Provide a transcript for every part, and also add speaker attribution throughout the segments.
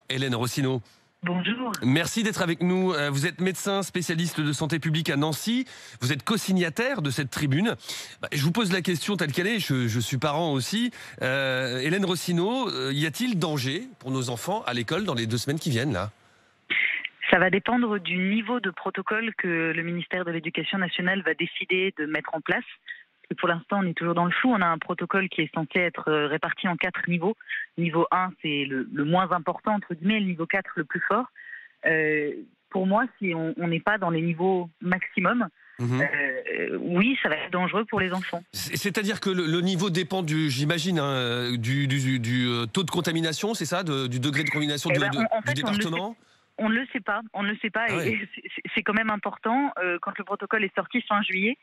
Speaker 1: Hélène Rossineau.
Speaker 2: Bonjour.
Speaker 1: Merci d'être avec nous. Vous êtes médecin spécialiste de santé publique à Nancy. Vous êtes co-signataire de cette tribune. Je vous pose la question telle qu'elle est. Je suis parent aussi. Hélène Rossineau, y a-t-il danger pour nos enfants à l'école dans les 2 semaines qui viennent là?
Speaker 2: Ça va dépendre du niveau de protocole que le ministère de l'Éducation nationale va décider de mettre en place. Pour l'instant, on est toujours dans le flou. On a un protocole qui est censé être réparti en 4 niveaux. Niveau 1, c'est le moins important, entre guillemets, le niveau 4, le plus fort. Pour moi, si on n'est pas dans les niveaux maximum, oui, ça va être dangereux pour les enfants.
Speaker 1: C'est-à-dire que le niveau dépend, j'imagine, du taux de contamination, c'est ça, du degré de contamination du département?
Speaker 2: On ne le sait pas,
Speaker 1: Ah ouais.
Speaker 2: et c'est quand même important. Quand le protocole est sorti fin juillet,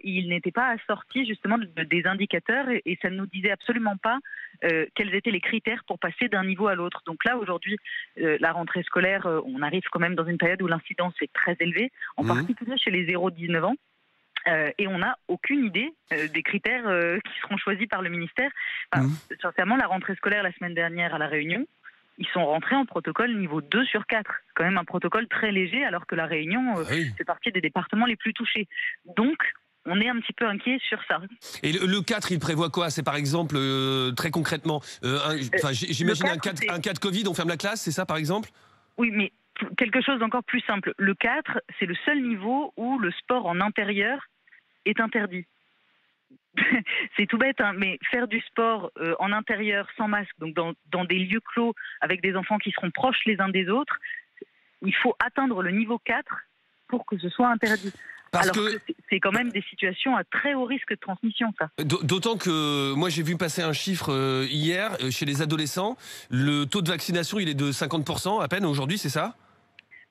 Speaker 2: il n'était pas assorti justement des indicateurs et ça ne nous disait absolument pas quels étaient les critères pour passer d'un niveau à l'autre. Donc là, aujourd'hui, la rentrée scolaire, on arrive quand même dans une période où l'incidence est très élevée, en particulier chez les 0-19 ans. Et on n'a aucune idée des critères qui seront choisis par le ministère. Sincèrement, la rentrée scolaire la semaine dernière à La Réunion, ils sont rentrés en protocole niveau 2 sur 4. C'est quand même un protocole très léger, alors que La Réunion fait partie des départements les plus touchés. Donc, on est un petit peu inquiet sur ça. Et
Speaker 1: le 4, il prévoit quoi? C'est par exemple, très concrètement, j'imagine un cas de Covid, on ferme la classe, c'est ça par exemple?
Speaker 2: Oui, mais quelque chose d'encore plus simple. Le 4, c'est le seul niveau où le sport en intérieur est interdit. C'est tout bête, hein, mais faire du sport en intérieur sans masque, donc dans des lieux clos avec des enfants qui seront proches les uns des autres, il faut atteindre le niveau 4 pour que ce soit interdit. Alors que c'est quand même des situations à très haut risque de transmission, ça.
Speaker 1: D'autant que moi j'ai vu passer un chiffre hier chez les adolescents, le taux de vaccination il est de 50% à peine aujourd'hui, c'est ça?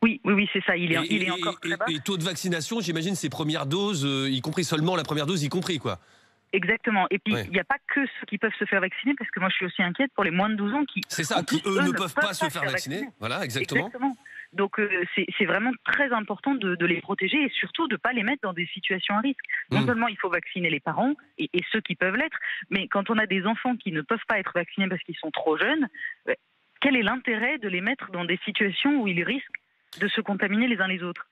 Speaker 2: Oui, c'est ça, il est encore très bas.
Speaker 1: Et taux de vaccination, j'imagine, ces premières doses, y compris seulement la première dose, y compris quoi.
Speaker 2: Exactement. Et puis, il n'y a pas que ceux qui peuvent se faire vacciner, parce que moi, je suis aussi inquiète pour les moins de 12 ans qui...
Speaker 1: C'est ça, qui eux ne peuvent pas se faire vacciner. Voilà, exactement.
Speaker 2: Donc, c'est vraiment très important de les protéger et surtout de ne pas les mettre dans des situations à risque. Non seulement il faut vacciner les parents et ceux qui peuvent l'être, mais quand on a des enfants qui ne peuvent pas être vaccinés parce qu'ils sont trop jeunes, quel est l'intérêt de les mettre dans des situations où ils risquent de se contaminer les uns les autres?